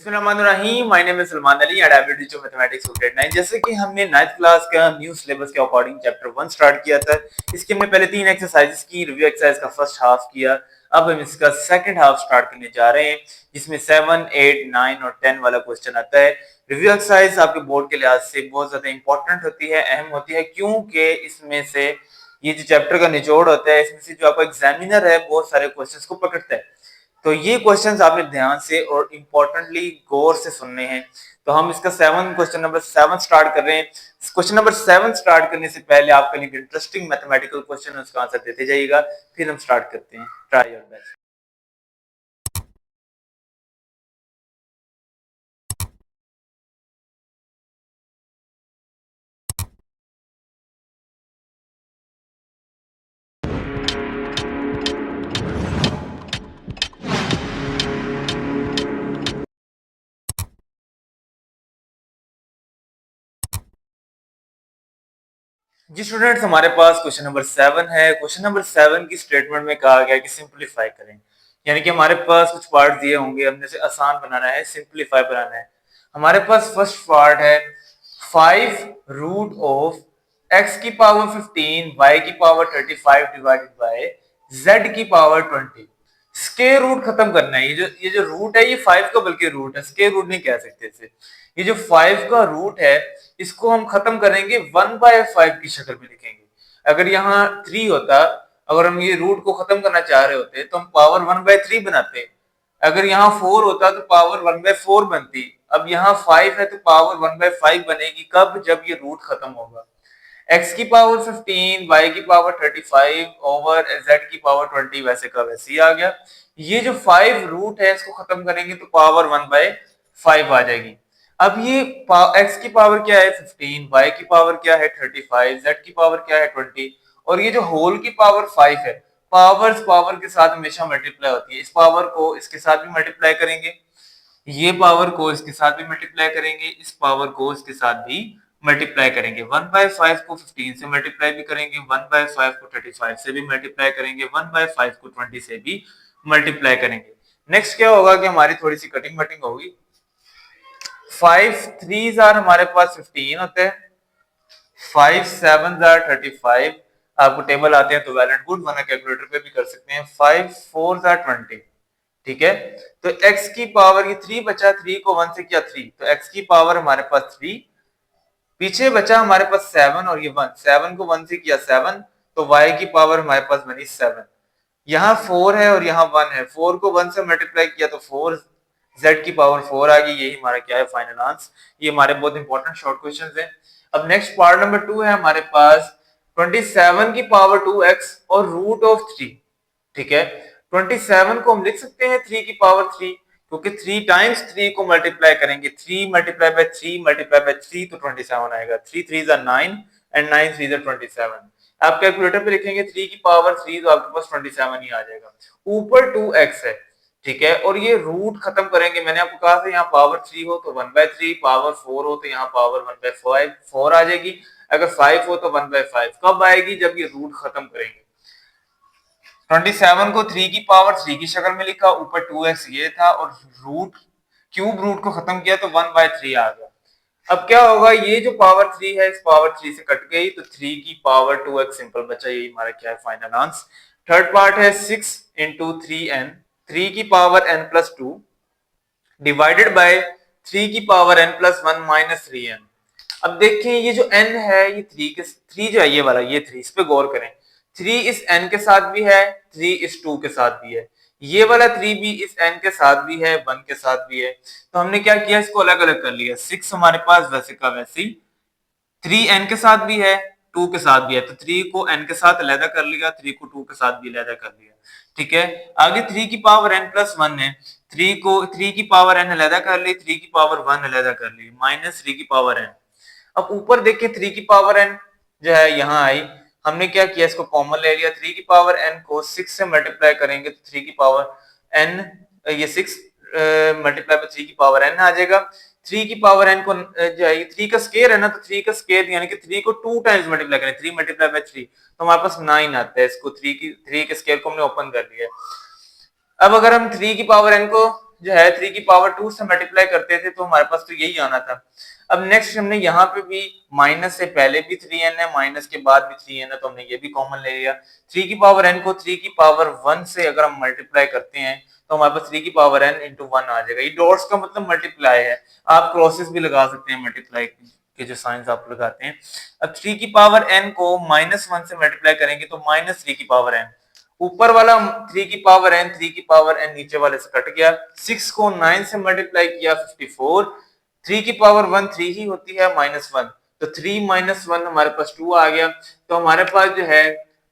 बिस्मिल्लाहिर्रहमानिर्रहीम। My name is Salman Ali and I will teach you mathematics of grade 9। जैसे कि हमने 9th क्लास का न्यू सिलेबस के अकॉर्डिंग चैप्टर 1 स्टार्ट किया था। इसके हमने पहले 3 एक्सरसाइजेस की, रिव्यू एक्सरसाइज का फर्स्ट हाफ किया। अब हम इसका सेकंड हाफ स्टार्ट करने जा रहे हैं, जिसमें 7, 8, 9 और 10 वाला क्वेश्चन आता है। रिव्यू एक्सरसाइज आपके बोर्ड के लिहाज से बहुत ज्यादा इंपॉर्टेंट होती है, अहम होती है, क्योंकि इसमें से ये जो चैप्टर का निचोड़ होता है, इसमें से जो आपका एग्जामिनर है बहुत सारे क्वेश्चंस को पकड़ता है। तो ये क्वेश्चंस आपने ध्यान से और इम्पोर्टेंटली गौर से सुनने हैं। तो हम इसका क्वेश्चन नंबर 7 स्टार्ट कर रहे हैं। क्वेश्चन नंबर 7 स्टार्ट करने से पहले आपके लिए इंटरेस्टिंग मैथमेटिकल क्वेश्चन उसका आंसर देते जाइएगा, फिर हम स्टार्ट करते हैं। Try your best. जी स्टूडेंट्स, हमारे पास क्वेश्चन नंबर 7 है। क्वेश्चन नंबर 7 की स्टेटमेंट में कहा गया कि सिंपलीफाई करें, यानी कि हमारे पास कुछ पार्ट दिए होंगे, हमने से आसान बनाना है, सिंपलीफाई बनाना है। हमारे पास फर्स्ट पार्ट है 5 रूट ऑफ x की पावर 15 y की पावर 35 डिवाइडेड बाय z की पावर 20। स्केयर रूट खत्म करना है। ये जो रूट है, ये 5 का बल्कि रूट है, स्केयर रूट नहीं कह सकते इसे। ये जो 5 का रूट है, इसको हम खत्म करेंगे 1/5 की शक्ल में लिखेंगे। अगर यहाँ 3 होता, अगर हम ये रूट को खत्म करना चाह रहे होते तो हम पावर 1/3 बनाते। अगर यहाँ 4 होता तो पावर 1/4 बनती। अब यहाँ 5 है तो पावर 1/5 बनेगी कब? जब ये रूट खत्म होगा। x की पावर 15, y की पावर 35 ओवर z की पावर 20 वैसे का वैसे ही आ गया। ये जो 5 रूट है, इसको खत्म करेंगे तो पावर 1/5 आ जाएगी। अब ये x की पावर क्या है 15, y की पावर क्या है 35, z की पावर क्या है 20, और ये जो होल की पावर 5 है। पावर्स पावर के साथ हमेशा मल्टीप्लाई होती है। इस पावर को इसके साथ भी मल्टीप्लाई करेंगे, ये पावर को इसके साथ भी मल्टीप्लाई करेंगे, इस पावर को इसके साथ भी मल्टीप्लाई करेंगे। 1/5 को 15 से मल्टीप्लाई भी करेंगे, 1/5 को 35 से भी मल्टीप्लाई करेंगे, 1/5 को 20 से भी मल्टीप्लाई करेंगे। नेक्स्ट क्या होगा कि हमारी थोड़ी सी कटिंग वटिंग होगी। 5 3s आर हमारे पास 15 होते हैं, 5 7s आर 35। आपको टेबल आते हैं तो वेल एंड गुड, वरना कैलकुलेटर पे भी कर सकते हैं। 5 4s आर 20। ठीक है, तो x की पावर ये 3 बचा, 3 को 1 से किया 3, तो x की पावर हमारे पास 3, पीछे बचा हमारे पास 7 और ये 1, 7 को 1 से किया 7, तो y की पावर हमारे पास बनी 7। यहाँ 4 है और यहाँ 1 है, 4 को 1 से मल्टीप्लाई किया तो 4, z की पावर 4 आ गई। यही हमारा क्या है फाइनल आंसर। ये हमारे बहुत इंपॉर्टेंट शॉर्ट क्वेश्चंस हैं। अब नेक्स्ट पार्ट नंबर 2 है हमारे पास 27 की पावर 2x और रूट ऑफ 3। ठीक है, 27 को हम लिख सकते हैं 3 की पावर 3, क्योंकि 3 टाइम्स 3 को मल्टीप्लाई करेंगे, 3 मल्टीप्लाई बाय 3 मल्टीप्लाई बाय 3 तो 27 आएगा। 3 3s are 9 and 9 3s are 27। आप कैलकुलेटर पे लिखेंगे 3 की पावर 3 तो आपके पास 27 ही आ जाएगा। ऊपर 2x है, ठीक है, और ये रूट खत्म करेंगे। मैंने आपको कहा था यहाँ पावर 3 हो तो 1/3, पावर 4 हो तो यहाँ पावर 1/5 4 आ जाएगी। अगर 5 हो तो 1/5 कब आएगी? जब ये रूट खत्म करेंगे। 27 को 3 की पावर 3 की शक्ल में लिखा, ऊपर 2x ये था, और रूट क्यूब रूट को खत्म किया तो 1/3 आ गया। अब क्या होगा, ये जो पावर 3 है इस पावर 3 से कट गई तो 3 की पावर 2x सिंपल बचा। यही हमारा क्या है फाइनल आंसर। थर्ड पार्ट है 6 इंटू 3n, 3 की power n plus 2 divided by 3 की power n plus 1 minus 3n। अब देखें ये जो n है, ये 3 जो है ये वाला, ये 3, इस पे गौर करें। 3 इस n के साथ भी है, 3 इस 2 के साथ भी है, ये वाला 3 भी इस n के साथ भी है, 1 के साथ भी है। तो हमने क्या किया, इसको अलग अलग कर लिया। 6 हमारे पास वैसे का वैसे ही, 3 n के साथ भी है, 2 के साथ भी है, तो 3 को n के साथ अलहदा कर लिया, 3 को 2 के साथ भी अलहदा कर लिया। ठीक है, आगे 3 की पावर n प्लस 1 है, 3 की पावर n अलहदा कर ली, 3 की पावर 1 अलहदा कर ली, माइनस 3 की पावर n। अब ऊपर देखिए 3 की पावर n जो है यहाँ आई, हमने क्या किया, इसको कॉमन ले लिया। 3 की पावर n को 6 से मल्टीप्लाई करेंगे तो 3 की पावर n, ये 6 मल्टीप्लाई बाय 3 की पावर n आ जाएगा। 3 की पावर n को जो है 3 का स्केयर है ना, तो 3 का स्केयर यानी कि 3 को 2 टाइम्स मल्टीप्लाई करें, 3 मल्टीप्लाई बाय 3 तो हमारे पास 9 आता है। इसको 3 के स्केयर को हमने ओपन कर लिया। अब अगर हम 3 की पावर n को जो है 3 की पावर 2 से मल्टीप्लाई करते थे तो हमारे पास तो यही आना था। अब नेक्स्ट हमने यहाँ पे भी माइनस से पहले भी 3n है, माइनस के बाद भी 3n है, तो हमने ये भी कॉमन ले लिया। 3 की पावर n को 3 की पावर 1 से अगर हम मल्टीप्लाई करते हैं तो हमारे पास 3 की पावर n इंटू 1 आ जाएगा। ये डॉट्स का मतलब मल्टीप्लाई है, आप क्रॉसेस भी लगा सकते हैं मल्टीप्लाई के जो साइंस आप लगाते हैं। अब 3 की पावर n को -1 से मल्टीप्लाई करेंगे तो -3 की पावर n, ऊपर वाला 3 की पावर n, 3 की पावर n नीचे वाले से कट गया। 6 को 9 से मल्टीप्लाई किया 54, 3 की पावर 1 3 ही होती है -1, तो 3 -1 हमारे पास 2 आ गया। तो हमारे पास जो है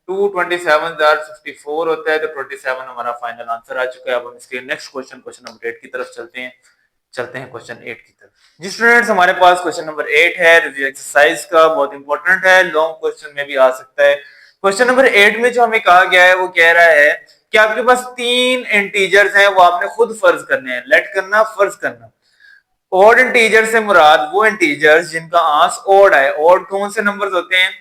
2 27 54 होता है, तो 27 हमारा फाइनल आंसर आ चुका है। अब हम इसके नेक्स्ट क्वेश्चन नंबर 8 की तरफ चलते हैं क्वेश्चन 8 की तरफ। जी स्टूडेंट्स, हमारे पास क्वेश्चन नंबर 8 है, रिव्यू एक्सरसाइज का, बहुत इंपॉर्टेंट है, लॉन्ग क्वेश्चन में भी आ सकता है। क्वेश्चन नंबर 8 में जो हमें कहा गया है वो कह रहा है कि आपके पास 3 इंटीजर्स हैं, वो आपने खुद फर्ज करने हैं, लेट करना, फर्ज करना। ऑड इंटीजर से मुराद वो इंटीजर्स जिनका आंस ऑड है। ऑड कौन से नंबर्स होते हैं,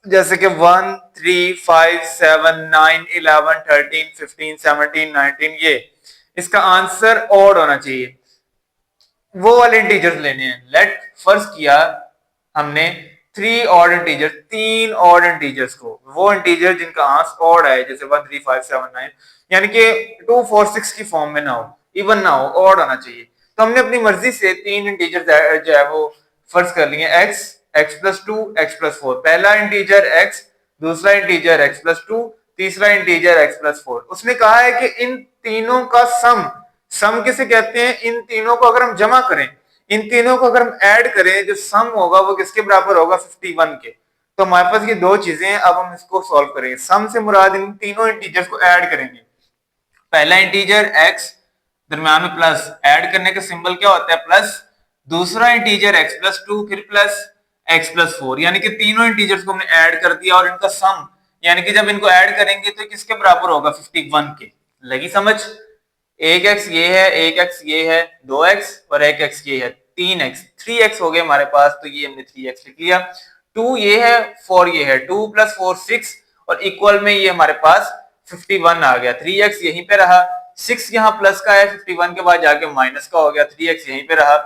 जैसे कि 1 3 5 7 9 11 13 15 17 19, ये इसका आंसर ऑड होना चाहिए, वो वाले इंटीजर्स लेने हैं। लेट फर्ज किया हमने 3 ऑड इंटीजर्स, 3 ऑड इंटीजर्स को, वो इंटीजर जिनका आंस ऑड है, जैसे 1 3 5 7 9, यानी कि 2 4 6 की फॉर्म में ना हो, इवन ना हो, ऑड होना चाहिए। तो हमने अपनी मर्जी से 3 इंटीजर जो है वो फर्ज कर लिए, x x plus 2 x plus 4, पहला इंटीजर x, दूसरा इंटीजर x प्लस 2, तीसरा इंटीजर x प्लस 4। उसने कहा है कि इन तीनों का सम किसे कहते हैं, इन तीनों को अगर हम जमा करें, इन तीनों को अगर हम ऐड करें, जो सम होगा वो किसके बराबर होगा, 51 के। तो हमारे पास ये दो चीजें हैं, अब हम इसको सॉल्व करेंगे। सम से मुराद इन तीनों इंटीजर्स को ऐड करेंगे। पहला इंटीजर x, दरम्यान में प्लस, ऐड करने का सिंबल क्या होता है, प्लस। दूसरा इंटीजर x प्लस 2, फिर प्लस x प्लस 4, यानी कि तीनों इंटीजर्स को हमने ऐड कर दिया और इनका सम, यानी कि जब इनको ऐड करेंगे तो किसके बराबर होगा, 51 के। लगी समझ, एक x ये है, एक x ये है, 2x और एक x ये है, 3x, 3x हो गए हमारे पास, तो ये हमने 3x लिख लिया। 2 ये है, 4 ये है, 2 प्लस 4 6, और इक्वल में ये हमारे पास 51 आ गया। 3x यहीं पे रहा, 6 यहाँ प्लस का है, 51 के बाद जाके माइनस का हो गया, 3x यहीं पे रहा,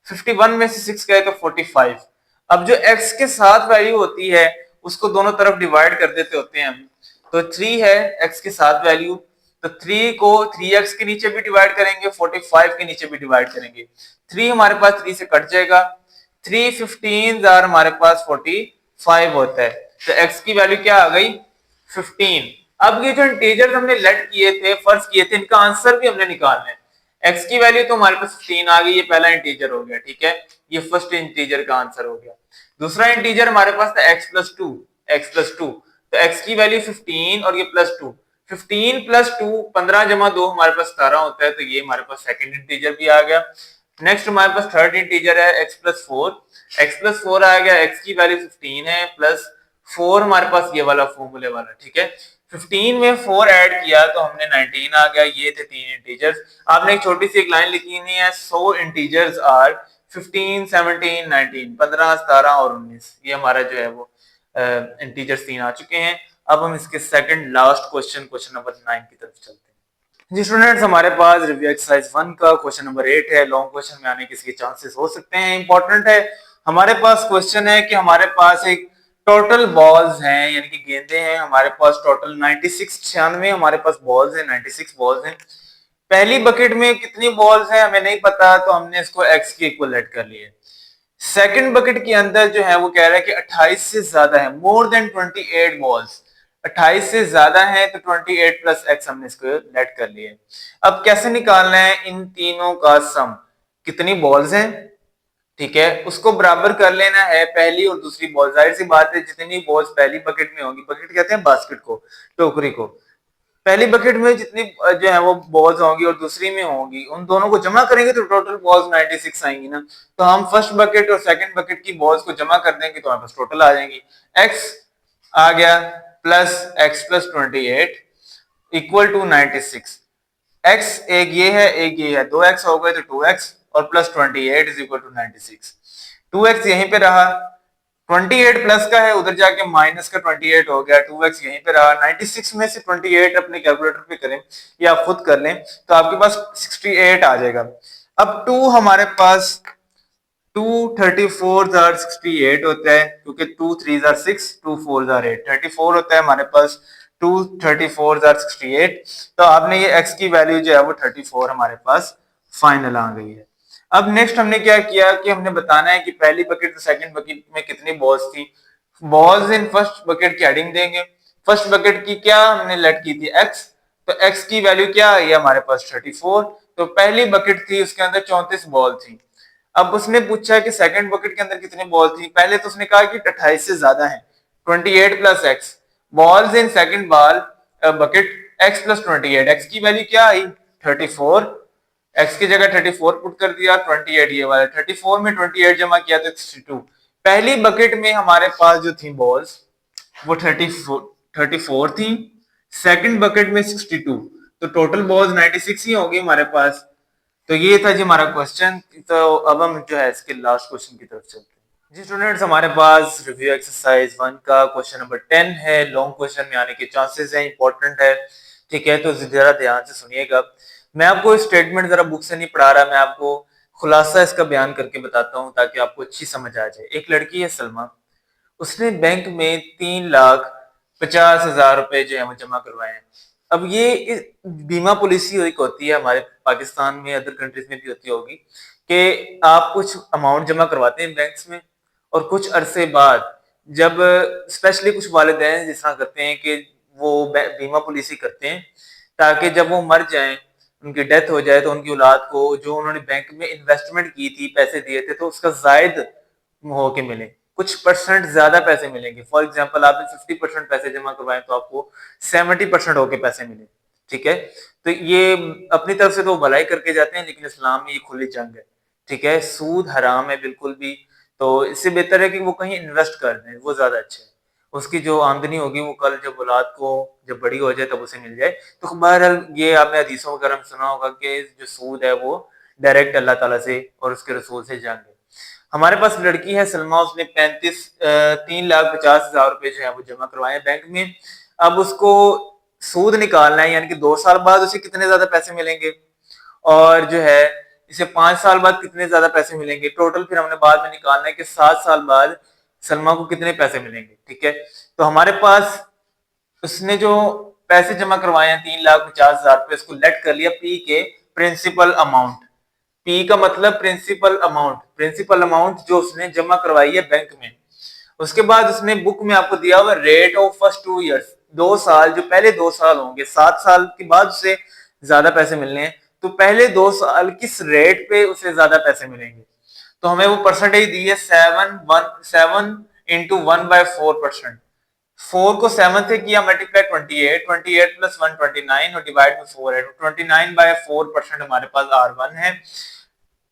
51 में से 6 गए तो 45। अब जो x के साथ वैल्यू होती है उसको दोनों तरफ डिवाइड कर देते होते हैं हम, तो 3 है x के साथ वैल्यू, तो 3 को 3x के नीचे भी डिवाइड करेंगे, 45 के नीचे भी डिवाइड करेंगे, 3 हमारे पास 3 से कट जाएगा, 3 15 हमारे पास 45 होता है, तो x की वैल्यू क्या आ गई, 15। अब ये जो इंटीजर हमने लेट किए थे, फर्ज किए थे, इनका आंसर भी हमने निकालना है। x की वैल्यू तो हमारे पास 15 आ गई, ये पहला इंटीजर हो गया, ठीक है, ये फर्स्ट इंटीजर का आंसर हो गया। दूसरा इंटीजर हमारे पास था x प्लस 2, तो x की वैल्यू 15 और ये प्लस 2, 15 प्लस 2 15 जमा 2 हमारे पास 17 होता है, तो ये हमारे पास सेकंड इंटीजर भी आ गया। नेक्स्ट हमारे पास थर्ड इंटीजर है x प्लस 4 आ गया, x की वैल्यू 15 है, प्लस 4 हमारे पास ये वाला फॉर्मूले वाला, ठीक है। 15 में 4 ऐड किया तो हमने 19 आ गया। ये थे 3 इंटीजर्स। आपने एक छोटी सी एक लाइन लिखी नहीं है, 100 इंटीजर्स आर 15 17 19, 15 17 और 19, ये हमारा जो है वो इंटीजर्स 3 आ चुके हैं। अब हम इसके सेकंड लास्ट क्वेश्चन नंबर 9 की तरफ चलते हैं। जी स्टूडेंट्स, हमारे पास रिव्यू एक्सरसाइज 1 का क्वेश्चन नंबर 8 है। लॉन्ग क्वेश्चन में आने के इसके चांसेस हो सकते हैं, इंपॉर्टेंट है। हमारे पास क्वेश्चन है कि हमारे पास एक टोटल बॉल्स हैं, यानी कि गेंदे हैं हमारे पास टोटल 96 हमारे पास बॉल्स हैं, 96 बॉल्स हैं। पहली बकेट में कितनी बॉल्स हैं हमें नहीं पता, तो हमने इसको x के इक्वल लेट कर लिया। सेकंड बकेट के अंदर जो है वो कह रहा है कि 28 से ज्यादा है, मोर देन 28 बॉल्स, 28 से ज्यादा है, तो 28 प्लस x हमने इसको लेट कर लिया। अब कैसे निकालना है इन तीनों का सम, कितनी बॉल्स हैं, ठीक है, उसको बराबर कर लेना है पहली और दूसरी बॉल। जाहिर सी बात है, जितनी बॉल्स पहली बकेट में होंगी, बकेट कहते हैं बास्केट को, टोकरी को, पहली बकेट में जितनी जो है वो बॉल्स होंगी और दूसरी में होंगी, उन दोनों को जमा करेंगे तो टोटल बॉल्स 96 आएंगी ना। तो हम फर्स्ट बकेट और सेकंड बकेट की बॉल्स को जमा कर देंगे तो हमारे पास टोटल आ जाएंगी। x आ गया plus x plus 28 equal to 96। x एक ये है, एक ये है, 2x हो गए तो 2x और plus 28 is equal to 96। 2x यहीं पे रहा, 28 प्लस का है, उधर जाके माइनस का 28 हो गया, 2x यहीं पे रहा। 96 में से 28 अपने कैलकुलेटर पे करें या आप खुद कर लें तो आपके पास 68 आ जाएगा। अब 2 हमारे पास 2 34 68 होता है, क्योंकि 2 3 6 2 4 8 34 होता है हमारे पास। 2 34 68, तो आपने ये x की वैल्यू जो है वो 34 हमारे पास फाइनल आ गई है। अब नेक्स्ट हमने क्या किया कि हमने बताना है कि पहली बकेट तो सेकंड बकेट में कितनी बॉल्स थी। बॉल्स इन फर्स्ट बकेट की हेडिंग देंगे। फर्स्ट बकेट की क्या हमने लेट की थी x, तो x की वैल्यू क्या आई है हमारे पास 34। तो पहली बकेट थी उसके अंदर 34 बॉल थी। अब उसने पूछा कि सेकंड बकेट के अंदर कितनी बॉल थी। पहले तो उसने कहा कि 28 से ज्यादा है, 28 plus x. Balls in second ball bucket x plus 28, x की वैल्यू क्या आई 34, x की जगह 34 पुट कर दिया, 28 ये वाला 34 में 28 जमा किया तो 62। पहली बकेट में हमारे पास जो थी बॉल्स वो 34 थी, सेकंड बकेट में 62, तो टोटल बॉल्स 96 ही होगी हमारे पास। तो ये था जी हमारा क्वेश्चन। तो अब हम जो है इसके लास्ट क्वेश्चन की तरफ चलते हैं जी स्टूडेंट्स। हमारे पास रिव्यू एक्सरसाइज 1 का क्वेश्चन नंबर 10 है। लॉन्ग क्वेश्चन में आने के चांसेस हैं, इंपॉर्टेंट है, ठीक है, तो जरा ध्यान से सुनिएगा। मैं आपको स्टेटमेंट जरा बुक से नहीं पढ़ा रहा, मैं आपको खुलासा इसका बयान करके बताता हूँ ताकि आपको अच्छी समझ आ जाए। एक लड़की है सलमा, उसने बैंक में 3,50,000 रुपए जो है वो जमा करवाए हैं। अब ये बीमा पॉलिसी एक होती है हमारे पाकिस्तान में, अदर कंट्रीज में भी होती होगी, कि आप कुछ अमाउंट जमा करवाते हैं बैंक्स में और कुछ अरसे बाद जब स्पेशली कुछ वालिदैन जिस तरह करते हैं कि वो बीमा पॉलिसी करते हैं ताकि जब वो मर जाएं, उनकी डेथ हो जाए, तो उनकी औलाद को जो उन्होंने बैंक में इन्वेस्टमेंट की थी, पैसे दिए थे, तो उसका जायद होके मिले, कुछ परसेंट ज्यादा पैसे मिलेंगे। फॉर एग्जाम्पल आपने 50% पैसे जमा करवाए तो आपको 70% होके पैसे मिले, ठीक है। तो ये अपनी तरफ से तो भलाई करके जाते हैं, लेकिन इस्लाम में ये खुली जंग है, ठीक है। सूद हराम है बिल्कुल भी, तो इससे बेहतर है कि वो कहीं इन्वेस्ट कर दें, वो ज्यादा अच्छा है। उसकी जो आमदनी होगी वो कल जब औलाद को जब बड़ी हो जाए तब उसे मिल जाए। तो बहरहाल ये आपने हदीसों वगैरह में सुना होगा कि जो सूद है वो डायरेक्ट अल्लाह ताला से और उसके रसूल से जंग है। हमारे पास लड़की है सलमा, उसने 3,50,000 रुपए जो है वो जमा करवाए बैंक में। अब उसको सूद निकालना है, यानी कि 2 साल बाद उसे कितने ज्यादा पैसे मिलेंगे और जो है इसे 5 साल बाद कितने ज्यादा पैसे मिलेंगे। टोटल फिर हमने बाद में निकालना है कि 7 साल बाद सलमा को कितने पैसे मिलेंगे, ठीक है। तो हमारे पास उसने जो पैसे जमा करवाए हैं 3,50,000 रुपए, उसको लेट कर लिया पी के प्रिंसिपल अमाउंट। पी का मतलब प्रिंसिपल अमाउंट, प्रिंसिपल अमाउंट जो उसने जमा करवाई है बैंक में। उसके बाद उसने बुक में आपको दिया हुआ रेट ऑफ फर्स्ट 2 इयर्स, 2 साल, जो पहले 2 साल होंगे, 7 साल के बाद उसे ज्यादा पैसे मिलने हैं, तो पहले 2 साल किस रेट पे उसे ज्यादा पैसे मिलेंगे। तो हमें वो परसेंटेज दी है 7 4 को 7 से किया मल्टीप्लाई 28, 28 प्लस 1 29 और डिवाइड में 4 है, 29/4% हमारे पास R1 है।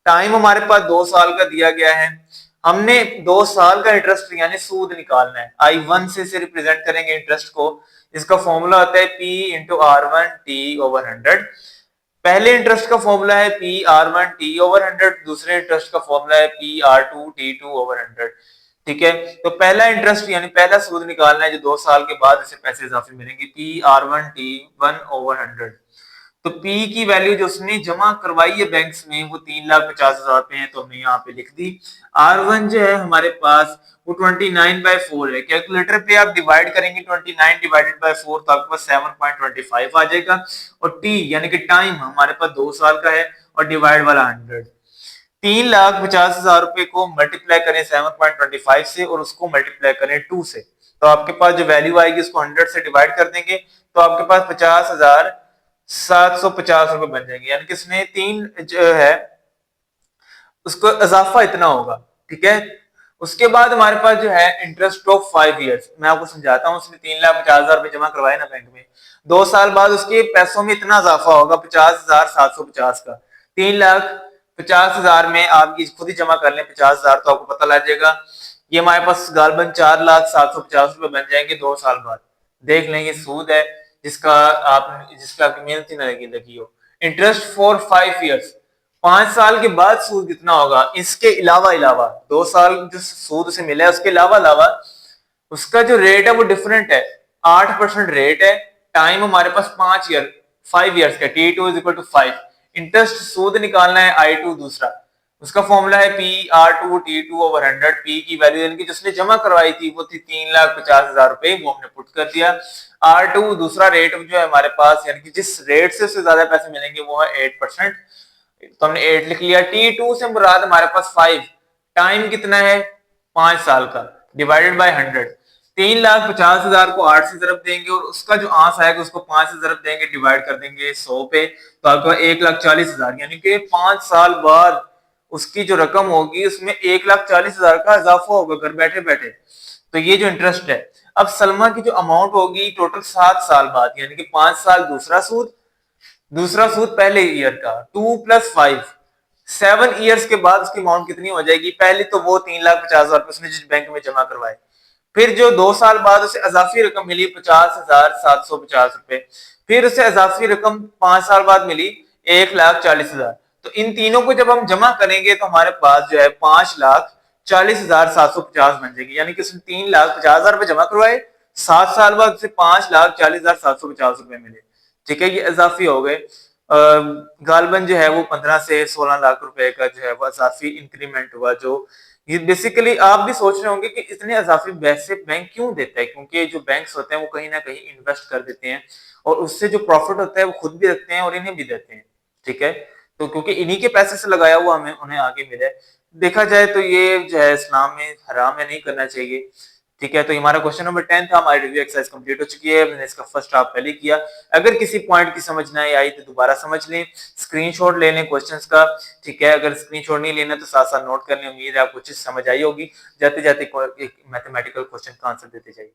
टाइम हमारे पास 2 साल का दिया गया है। हमने 2 साल का इंटरेस्ट यानी सूद निकालना है। I1 से रिप्रेजेंट करेंगे इंटरेस्ट को। इसका फॉर्मूला होता है P इंटू R1T/100। पहले इंटरेस्ट का फॉर्मूला है P/R1T/100, दूसरे इंटरेस्ट का फॉर्मूला है P/R2T/100, ठीक है। तो पहला इंटरेस्ट यानी पहला सूद निकालना है जो 2 साल के बाद इसे पैसे इजाफे मिलेंगे, P/R1T/100। तो P की वैल्यू जो उसने जमा करवाई है बैंक्स में वो 3,50,000 रुपए है, तो हमने यहाँ पे लिख दी। R1 जो है हमारे पास वो 29/4 है। कैलकुलेटर पे आप डिवाइड करेंगे 29 डिवाइडेड बाय 4 तो आपके पास 7.25 आ जाएगा। और T यानी कि टाइम हमारे पास 2 साल का है और डिवाइड वाला 100। 3,50,000 रुपए को मल्टीप्लाई करें 7.25 से और उसको मल्टीप्लाई करें 2 से, तो आपके पास जो वैल्यू आएगी उसको 100 से डिवाइड कर देंगे तो आपके पास 50,750 रुपए बन जाएंगे। यानी कि इसने 3 जो है उसको इजाफा इतना होगा, ठीक है। उसके बाद हमारे पास जो है इंटरेस्ट ऑफ 5 इयर्स, मैं आपको समझाता हूँ। उसने 3,50,000 रुपए जमा करवाए ना बैंक में, 2 साल बाद उसके पैसों में इतना इजाफा होगा 50,750 का। 3,50,000 में आप ये खुद ही जमा कर लें 50,000 तो आपको पता लग जाएगा। ये हमारे पास गालबन 4,750 रुपए बन जाएंगे 2 साल बाद। देख लेंगे सूद है जिसका आपकी मेहनत ही ना लगी हो। इंटरेस्ट फॉर 5 इयर्स, 5 साल के बाद सूद कितना होगा, इसके अलावा अलावा 2 साल जो सूद उसे मिला है उसके अलावा अलावा उसका जो रेट है वो डिफरेंट है, 8% रेट है। टाइम हमारे पास 5 ईयर 5 ईयर्स का, T2 = 5। इंटरेस्ट सूद निकालना है I2 दूसरा, उसका फॉर्मूला है PR2T2/100। पी की वैल्यू यानी कि जिसने जमा करवाई थी वो थी 3,50,000 रुपए, वो हमने पुट कर दिया। R2 दूसरा रेट जो है हमारे पास, यानी कि जिस रेट से उससे ज्यादा पैसे मिलेंगे वो है 8%, तो हमने 8 लिख लिया। T2 से मुराद हमारे पास 5, टाइम कितना है 5 साल का, डिवाइडेड बाय 100। 3,50,000 को 8 से जरब देंगे और उसका जो आंस आएगा उसको 5 से जरब देंगे, डिवाइड कर देंगे 100 पे, तो आपका 1,40,000, यानी कि 5 साल बाद उसकी जो रकम होगी उसमें 1,40,000 का इजाफा होगा घर बैठे बैठे। तो ये जो इंटरेस्ट है, अब सलमा की जो अमाउंट होगी टोटल 7 साल बाद, यानी कि 5 साल दूसरा सूद पहले ईयर का 2 + 5, 7 ईयर्स के बाद उसकी अमाउंट कितनी हो जाएगी। पहले तो वो 3,50,000 उसने जिस बैंक में जमा करवाए, फिर जो 2 साल बाद उसे अजाफी रकम मिली 50,750 रुपए, फिर उसे अजाफी रकम 5 साल बाद मिली 1,40,000। तो इन तीनों को जब हम जमा करेंगे तो हमारे पास जो है 5,40,750 बन जाएगी, यानी कि उसने 3,50,000 रुपए जमा करवाए, 7 साल बाद उसे 5,40,750 रुपए मिले। ठीक है, ये इजाफी हो गए। गालबन जो है वो 15 से 16 लाख रुपए का जो है वो इजाफी इंक्रीमेंट हुआ। जो ये बेसिकली आप भी सोच रहे होंगे कि इतने इजाफी पैसे बैंक क्यों देता है, क्योंकि जो बैंक्स होते हैं वो कहीं ना कहीं इन्वेस्ट कर देते हैं और उससे जो प्रॉफिट होता है वो खुद भी रखते हैं और इन्हें भी देते हैं। ठीक है, तो क्योंकि इन्हीं के पैसे से लगाया हुआ हमें उन्हें आगे मिला है। देखा जाए तो ये जो है इस्लाम में हराम है, नहीं करना चाहिए। ठीक है, तो हमारा क्वेश्चन नंबर 10 था, हमारी रिव्यू एक्सरसाइज कंप्लीट हो चुकी है। मैंने इसका फर्स्ट हाफ पहले किया। अगर किसी पॉइंट की समझ ना आई तो दोबारा समझ लें, स्क्रीनशॉट ले लें क्वेश्चंस का। ठीक है, अगर स्क्रीनशॉट नहीं लेना तो साथ साथ नोट कर लें। उम्मीद है आपको चीज समझ आई होगी। जाते जाते एक मैथमेटिकल क्वेश्चन का आंसर देते जाइए।